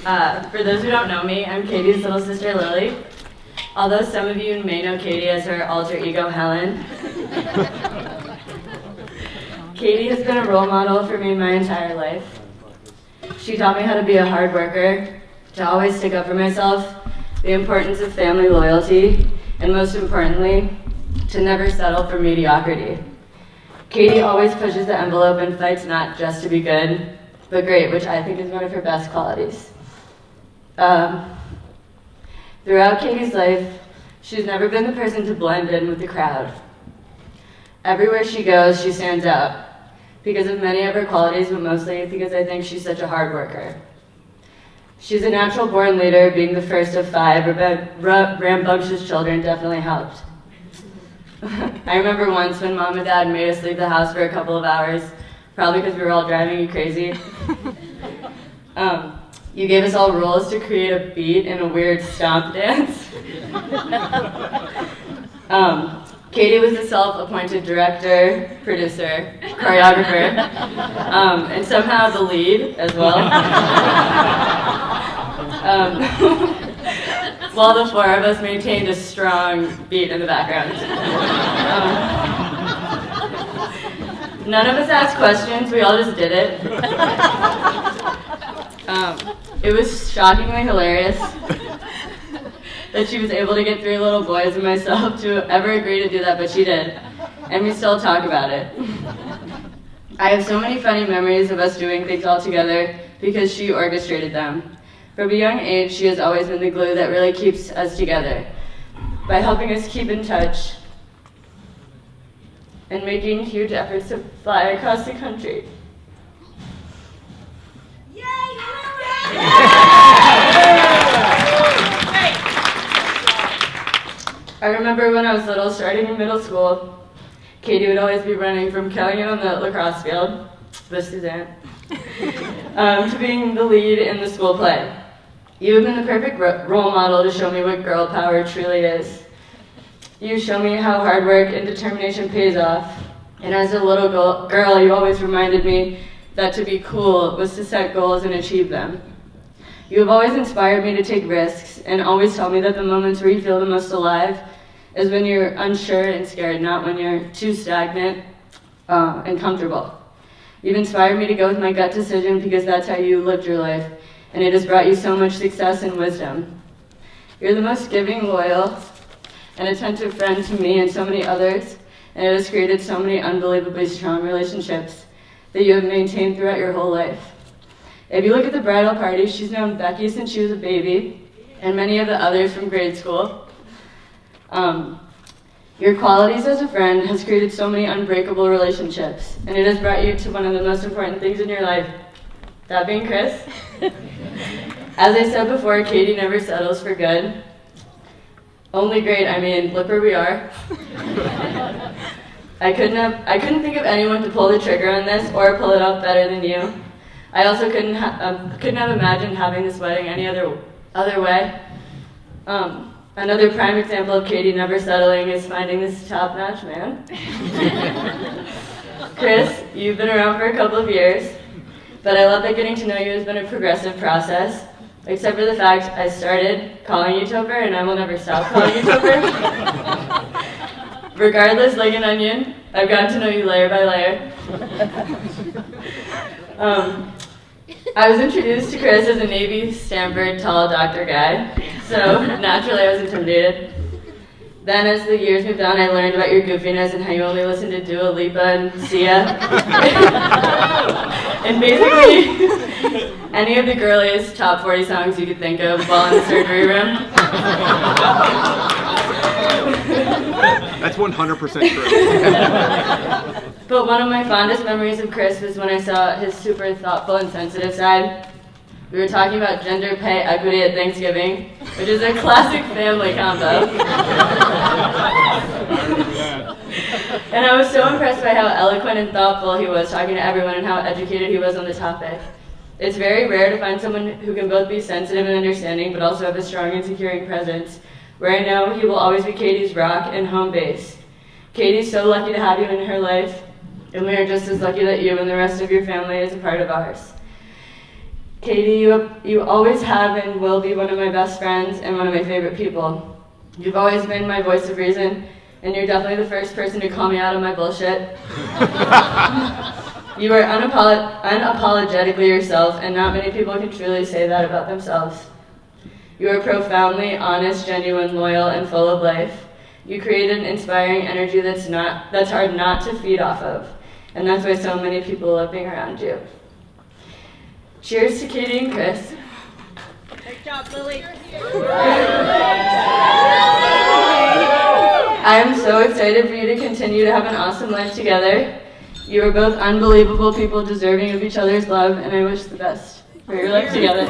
For those who don't know me, I'm Katie's little sister, Lily. Although some of you may know Katie as her alter ego, Helen. Katie has been a role model for me my entire life. She taught me how to be a hard worker, to always stick up for myself, the importance of family loyalty, and most importantly, to never settle for mediocrity. Katie always pushes the envelope and fights not just to be good, but great, which I think is one of her best qualities. Throughout Katie's life, she's never been the person to blend in with the crowd. Everywhere she goes, she stands out because of many of her qualities, but mostly because I think she's such a hard worker. She's a natural born leader, being the first of 5 rambunctious children definitely helped. I remember once when Mom and Dad made us leave the house for a couple of hours, probably because we were all driving you crazy. You gave us all rules to create a beat in a weird stomp dance. Katie was the self-appointed director, producer, choreographer, and somehow the lead as well. While the 4 of us maintained a strong beat in the background. None of us asked questions, we all just did it. It was shockingly hilarious that she was able to get 3 little boys and myself to ever agree to do that, but she did. And we still talk about it. I have so many funny memories of us doing things all together because she orchestrated them. From a young age, she has always been the glue that really keeps us together by helping us keep in touch and making huge efforts to fly across the country. I remember when I was little, starting in middle school, Katie would always be running from killing it on the lacrosse field, with Suzanne, to being the lead in the school play. You have been the perfect role model to show me what girl power truly is. You show me how hard work and determination pays off. And as a little girl, you always reminded me that to be cool was to set goals and achieve them. You have always inspired me to take risks and always tell me that the moments where you feel the most alive is when you're unsure and scared, not when you're too stagnant and comfortable. You've inspired me to go with my gut decision because that's how you lived your life, and it has brought you so much success and wisdom. You're the most giving, loyal, and attentive friend to me and so many others, and it has created so many unbelievably strong relationships that you have maintained throughout your whole life. If you look at the bridal party, she's known Becky since she was a baby, and many of the others from grade school. Your qualities as a friend has created so many unbreakable relationships, and it has brought you to one of the most important things in your life, that being Chris. As I said before, Katie never settles for good. Only great, I mean, look where we are. I couldn't think of anyone to pull the trigger on this or pull it off better than you. I also couldn't have imagined having this wedding any other way. Another prime example of Katie never settling is finding this top-notch man. Chris, you've been around for a couple of years, but I love that getting to know you has been a progressive process, except for the fact I started calling you Topher, and I will never stop calling you Topher. Regardless, like an onion, I've gotten to know you layer by layer. I was introduced to Chris as a Navy Stanford tall doctor guy, so naturally I was intimidated. Then as the years moved on, I learned about your goofiness and how you only listen to Dua Lipa and Sia. And basically, any of the girliest top 40 songs you could think of while in the surgery room. That's 100% true. But one of my fondest memories of Chris was when I saw his super thoughtful and sensitive side. We were talking about gender pay equity at Thanksgiving, which is a classic family combo. And I was so impressed by how eloquent and thoughtful he was talking to everyone and how educated he was on the topic. It's very rare to find someone who can both be sensitive and understanding, but also have a strong and securing presence, where I know he will always be Katie's rock and home base. Katie's so lucky to have you in her life, and we are just as lucky that you and the rest of your family is a part of ours. Katie, you always have and will be one of my best friends and one of my favorite people. You've always been my voice of reason, and you're definitely the first person to call me out on my bullshit. You are unapologetically yourself, and not many people can truly say that about themselves. You are profoundly honest, genuine, loyal, and full of life. You create an inspiring energy that's hard not to feed off of, and that's why so many people love being around you. Cheers to Katie and Chris. Great job, Lily. I am so excited for you to continue to have an awesome life together. You are both unbelievable people deserving of each other's love, and I wish the best for your life together.